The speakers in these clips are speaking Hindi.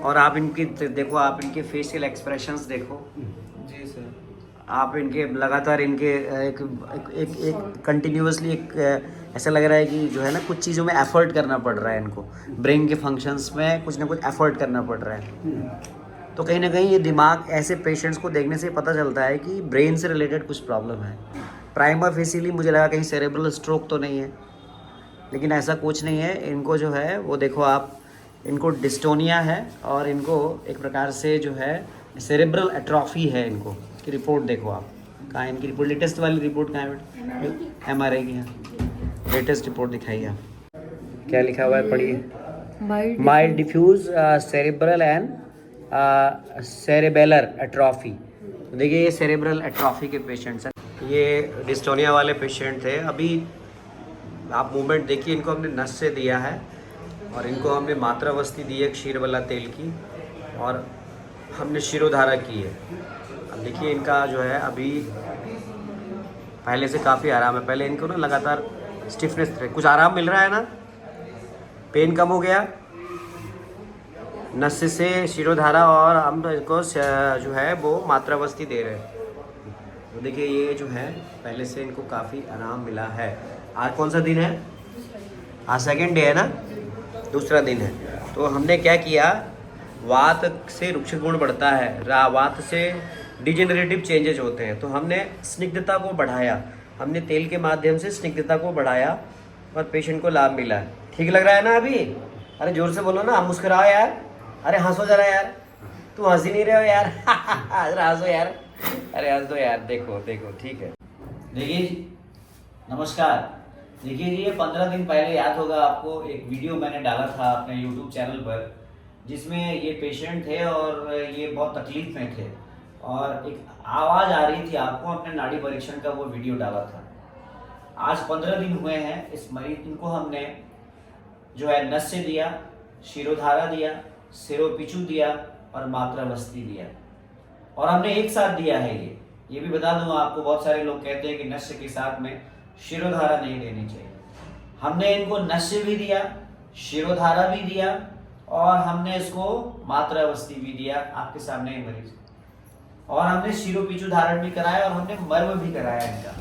और आप इनकी देखो, आप इनके फेशियल एक्सप्रेशंस देखो। जी सर। आप इनके लगातार इनके एक एक एक कंटिन्यूअसली एक ऐसा लग रहा है कि जो है ना कुछ चीज़ों में एफर्ट करना पड़ रहा है इनको, ब्रेन के फंक्शंस में कुछ ना कुछ एफर्ट करना पड़ रहा है। तो कहीं ना कहीं ये दिमाग ऐसे पेशेंट्स को देखने से पता चलता है कि ब्रेन से रिलेटेड कुछ प्रॉब्लम है। प्राइमा फेसियली मुझे लगा कहीं सेरेब्रल स्ट्रोक तो नहीं है, लेकिन ऐसा कुछ नहीं है। इनको जो है वो देखो आप, इनको डिस्टोनिया है और इनको एक प्रकार से जो है सेरेब्रल एट्रॉफी है। इनको की रिपोर्ट देखो आप, कहाँ है इनकी रिपोर्ट, लेटेस्ट वाली रिपोर्ट कहाँ है? MRI की है, लेटेस्ट रिपोर्ट दिखाइए आप। क्या लिखा हुआ है पढ़िए। Mild diffuse cerebral and cerebellar atrophy. देखिए ये सेरेब्रल एट्रॉफी के पेशेंट्स हैं, ये डिस्टोनिया वाले पेशेंट थे। अभी आप मूवमेंट देखिए, इनको हमने नस से दिया है और इनको हमने मात्रावस्ती दी है क्षीर वाला तेल की, और हमने शिरोधारा की है। अब देखिए इनका जो है अभी पहले से काफ़ी आराम है। पहले इनको ना लगातार स्टिफनेस रहे, कुछ आराम मिल रहा है ना, पेन कम हो गया नस से शिरोधारा, और हम इनको जो है वो मात्रावस्ती दे रहे हैं। तो देखिए ये जो है पहले से इनको काफ़ी आराम मिला है। आज कौन सा दिन है? आज सेकेंड डे है ना, दूसरा दिन है। तो हमने क्या किया, वात से रुक्ष गुण बढ़ता है, वात से डिजेनरेटिव चेंजेज होते हैं, तो हमने स्निग्धता को बढ़ाया, हमने तेल के माध्यम से स्निग्धता को बढ़ाया और पेशेंट को लाभ मिला है। ठीक लग रहा है ना अभी? अरे जोर से बोलो ना, मुस्कुराओ यार, अरे हंसो जरा यार, तुम हंस ही नहीं रहे हो यार। जरा हंसो यार, अरे हंस दो यार, देखो देखो, ठीक है। देखिए नमस्कार, देखिए ये 15 दिन पहले याद होगा आपको, एक वीडियो मैंने डाला था अपने यूट्यूब चैनल पर, जिसमें ये पेशेंट थे और ये बहुत तकलीफ में थे और एक आवाज़ आ रही थी आपको, अपने नाड़ी परीक्षण का वो वीडियो डाला था। आज 15 दिन हुए हैं इस मरीज, इनको हमने जो है नस से दिया, शिरोधारा दिया, सिरोपिचू दिया और मात्रावस्ती दिया, और हमने एक साथ दिया है। ये भी बता दूं आपको, बहुत सारे लोग कहते हैं कि नस्य के साथ में शिरोधारा नहीं देनी चाहिए। हमने इनको नस्य भी दिया, शिरोधारा भी दिया और हमने इसको मात्रावस्ती भी दिया, आपके सामने ही मरीज, और हमने शिरोपिचू धारण भी कराया और हमने मर्म भी कराया इनका।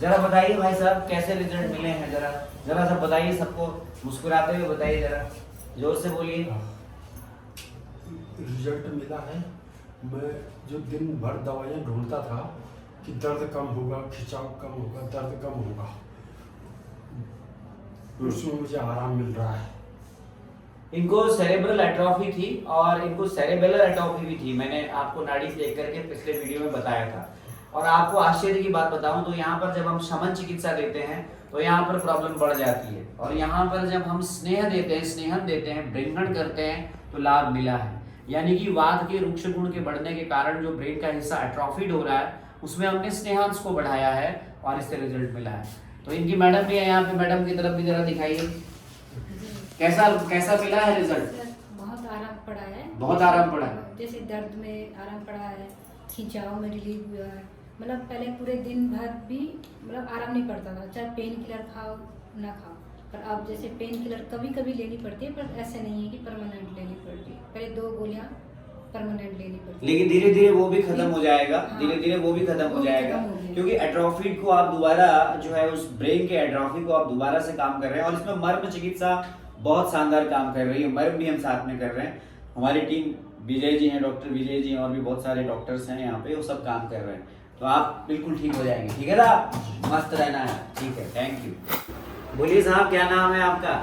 जरा बताइए भाई साहब कैसे रिजल्ट मिले हैं, जरा जरा सब बताइए, सबको मुस्कुराते हुए बताइए, जरा जोर से बोलिए। रिजल्ट मिला है। मैं जो दिन भर दवाइयाँ ढूंढता था कि दर्द कम होगा, खिंचाव कम होगा, दर्द कम होगा, उसमें मुझे आराम मिल रहा है। इनको सेरेब्रल एट्रॉफी थी और इनको सेरेबेलर एट्रॉफी भी थी। मैंने आपको नाड़ी देख करके पिछले वीडियो में बताया था। और आपको आश्चर्य की बात बताऊं तो यहाँ पर जब हम शमन चिकित्सा देते हैं तो यहाँ पर प्रॉब्लम बढ़ जाती है, और यहाँ पर जब हम स्नेह देते हैं, स्नेहन देते हैं, ब्रेंगण करते हैं, तो लाभ मिला है। यानी कि वात के रुक्ष गुण के बढ़ने के कारण जो ब्रेन का हिस्सा एट्रॉफिड हो रहा है, उसमें हमने स्नेहांश को बढ़ाया है और इससे रिजल्ट मिला है। तो इनकी मैडम भी है यहाँ पे, मैडम की तरफ भी जरा दिखाइए, कैसा कैसा मिला है रिजल्ट? बहुत आराम पड़ा है, बहुत आराम पड़ा है। जैसे दर्द में आराम पड़ा है, खिंचाव में रिलीफ हुआ है। मतलब पहले पूरे दिन भर भी मतलब आराम नहीं पड़ता था, चाहे पेन किलर खाओ ना खाओ, पर अब जैसे पेन किलर कभी कभी लेनी पड़ती है, पर ऐसे नहीं है कि परमानेंट लेनी पड़ती है। पहले 2 गोलियां परमानेंट लेनी पड़ती है, लेकिन धीरे धीरे वो भी खत्म हो जाएगा। धीरे धीरे वो भी खत्म हो जाएगा, क्योंकि एट्रॉफिड को आप दोबारा जो है, उस ब्रेन के एट्रॉफी को आप दोबारा से काम कर रहे हैं, और इसमें मर्म चिकित्सा बहुत शानदार काम कर रही है। मर्म भी हम साथ में कर रहे हैं, हमारी टीम विजय जी हैं, डॉक्टर विजय जी और भी बहुत सारे डॉक्टर्स हैं यहाँ पे, वो सब काम कर रहे हैं। तो आप बिल्कुल ठीक हो जाएंगे, ठीक है ना? मस्त रहना है, ठीक है, थैंक यू। बोलिए साहब, क्या नाम है आपका?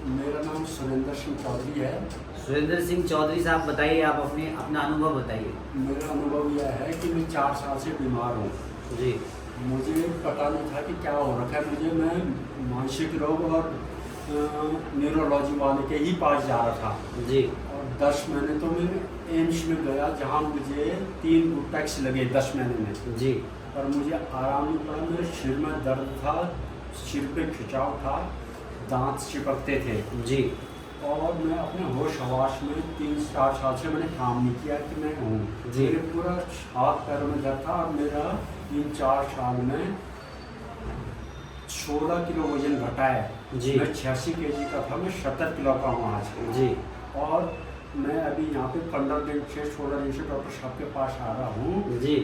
मेरा नाम सुरेंद्र सिंह चौधरी है। सुरेंद्र सिंह चौधरी साहब, बताइए आप अपना अनुभव बताइए। मेरा अनुभव यह है कि मैं 4 साल से बीमार हूँ जी। मुझे पता नहीं था कि क्या हो रखा है मुझे। मैं मानसिक रोग और न्यूरोलॉजी वाले के ही पास जा रहा था जी। और 10 महीने तो मैं एम्स में गया, जहाँ मुझे 3 टैक्स लगे 10 महीने में जी। पर मुझे आराम नहीं पड़ा। मेरे सिर में दर्द था, सिर पे खिंचाव था, दांत चिपकते थे जी। और मैं अपने होश हवास में 3-4 साल से मैंने काम नहीं किया कि मैं हूँ। मेरे पूरा हाथ पैरों में दर्द था और मेरा 3-4 साल में 16 किलो वजन घटा है जी। मैं 86 kg का था, मैं 70 किलो का हूँ आज जी। और मैं अभी यहाँ पे 15 दिन से 16 दिन से डॉक्टर साहब के पास आ रहा हूँ। जी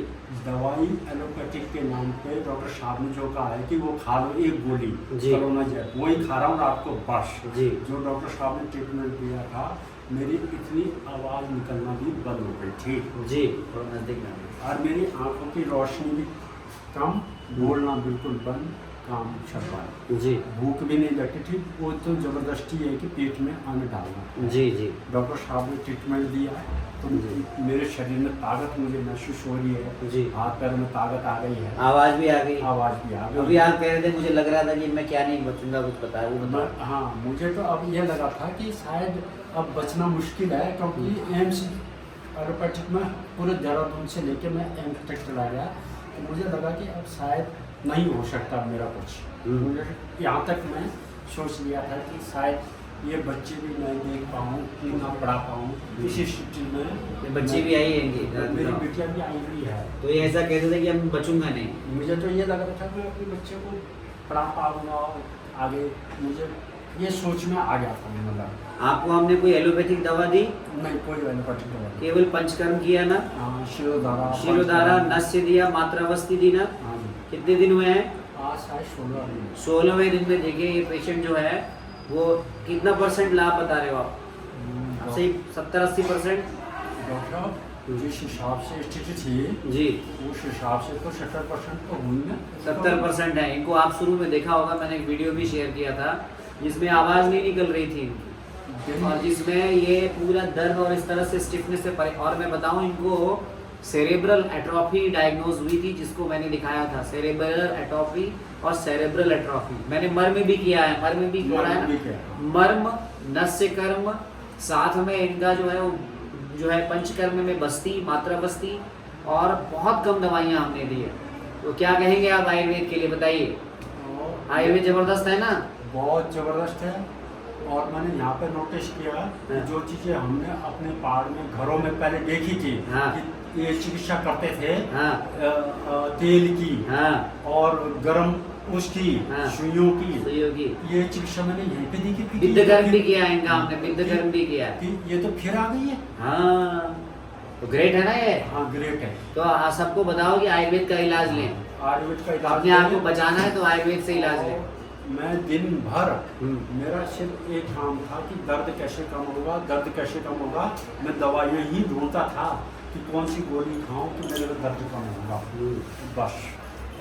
दवाई एलोपैथिक के नाम पे डॉक्टर साहब ने जो कहा है कि वो खा लो एक गोली जी। कोरोना जेट, वही खा रहा हूँ रात को बस। जी। जो डॉक्टर साहब ने ट्रीटमेंट दिया था, मेरी इतनी आवाज़ निकलना भी बंद हो गई थी जी, थोड़ा नजदीक में आइए। और मेरी आंखों की रोशनी भी कम, बोलना बिल्कुल बंद, काम छपा, जी भूख भी नहीं लगती थी। वो तो ज़बरदस्ती है कि पेट में अन्न डालना। जी जी डॉक्टर साहब ने ट्रीटमेंट दिया है तो मेरे शरीर में ताकत मुझे महसूस हो रही है। जी। हाथ पैर में ताकत आ गई है, आवाज भी आ गई। आवाज़ भी आ अभी गई। आप कह रहे थे मुझे लग रहा था कि मैं क्या नहीं बचूंगा, कुछ पता है वो बताओ। हाँ, मुझे तो अब ये लगा था कि शायद अब बचना मुश्किल है, क्योंकि एम्स एलोपैथिक में पूरे देहरादून से लेके मैं एम्स तक चला गया, तो मुझे लगा कि अब शायद नहीं हो सकता मेरा कुछ। मुझे यहाँ तक मैं सोच लिया था कि शायद ये बच्चे भी मैं देख पाऊँ कि ना पढ़ा पाऊँ इसी स्थिति में। ये बच्ची भी आई है इनकी, मेरी बेटियाँ भी आई हुई है। तो ये ऐसा कहते थे कि अब बचूंगा नहीं। मुझे तो ये लग रहा था कि मैं अपने बच्चे को पढ़ा पाऊँगा आगे, मुझे ये सोच में आ गया था। मतलब आपको हमने कोई एलोपैथिक दवा दी? नहीं, कोई एलोपैथिक दवा नहीं। केवल पंचकर्म किया ना? हाँ, शिरोधारा शिरोधारा, नस्य दिया, मात्रावस्थी दी ना? हाँ जी। कितने दिन हुए हैं? आज शायद 16 दिन। 16वें दिन में देखिए ये पेशेंट जो है वो कितना % लाभ बता रहे हो आप? सही 70-80%? डॉक्टर साहब जिस हिसाब से स्थिति थी जी उस हिसाब से तो 70% तो हुई ना। 70% है। इनको आप शुरू में देखा होगा, मैंने एक वीडियो भी शेयर किया था जिसमें आवाज़ नहीं निकल रही थी इनकी, और जिसमें ये पूरा दर्द और इस तरह से स्टिफनेस से परे। और मैं बताऊं, इनको सेरेब्रल एट्रोफी डायग्नोज हुई थी, जिसको मैंने दिखाया था, सेरेब्रल एट्रोफी और सेरेब्रल एट्रोफी। मैंने मर्म भी किया है, मर्म भी किया है ना, मर्म, नस्य कर्म, साथ में इनका जो है वो जो है पंचकर्म में बस्ती, मात्रा बस्ती, और बहुत कम दवाइयाँ हमने दी है। तो क्या कहेंगे आप आयुर्वेद के लिए, बताइए। आयुर्वेद जबरदस्त है ना? बहुत ज़बरदस्त है। और मैंने यहाँ पे नोटिस किया कि जो चीज़ें हमने अपने पहाड़ में घरों में पहले देखी थी हाँ। कि ये चिकित्सा करते थे, हाँ तेल की हाँ और गर्म उसकी, हाँ। सुइयों की, सहयोगी, ये चिकित्सा मैंने यहीं पे देखी थी। विद्धकर्म भी किया है इनका हमने, विद्धकर्म भी किया है। कि ये तो फिर आ गई है। हाँ, तो ग्रेट है ना ये। हाँ, ग्रेट है। तो सबको बताओ कि आयुर्वेद का इलाज लें। आयुर्वेद का इलाज अपने आप को बचाना है तो आयुर्वेद से इलाज लें। मैं दिन भर मेरा सिर्फ एक काम था कि दर्द कैसे कम होगा, दर्द कैसे कम होगा। मैं दवाइयाँ ही ढूंढता था कि कौन सी गोली खाऊं कि मेरे में दर्द कम होगा, बस।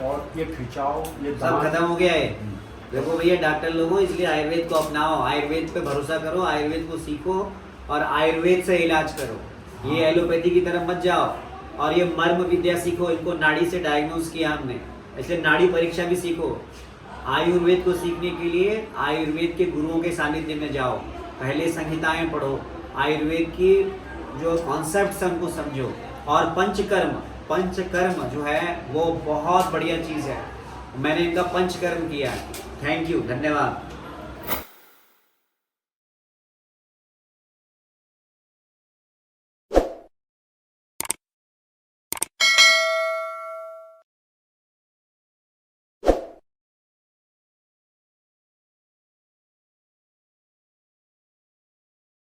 और ये खिंचाव, ये सब दांत- खत्म हो गया है। देखो भैया डॉक्टर लोगों, इसलिए आयुर्वेद को अपनाओ, आयुर्वेद पे भरोसा करो, आयुर्वेद को सीखो और आयुर्वेद से इलाज करो। ये एलोपैथी की तरफ मत जाओ। और ये मर्म विद्या सीखो, इनको नाड़ी से डायग्नोज किया हमने, इसलिए नाड़ी परीक्षा भी सीखो। आयुर्वेद को सीखने के लिए आयुर्वेद के गुरुओं के सानिध्य में जाओ, पहले संहिताएं पढ़ो, आयुर्वेद की जो कॉन्सेप्ट्स हैं उनको समझो। और पंचकर्म जो है वो बहुत बढ़िया चीज़ है। मैंने इनका पंचकर्म किया। थैंक यू, धन्यवाद।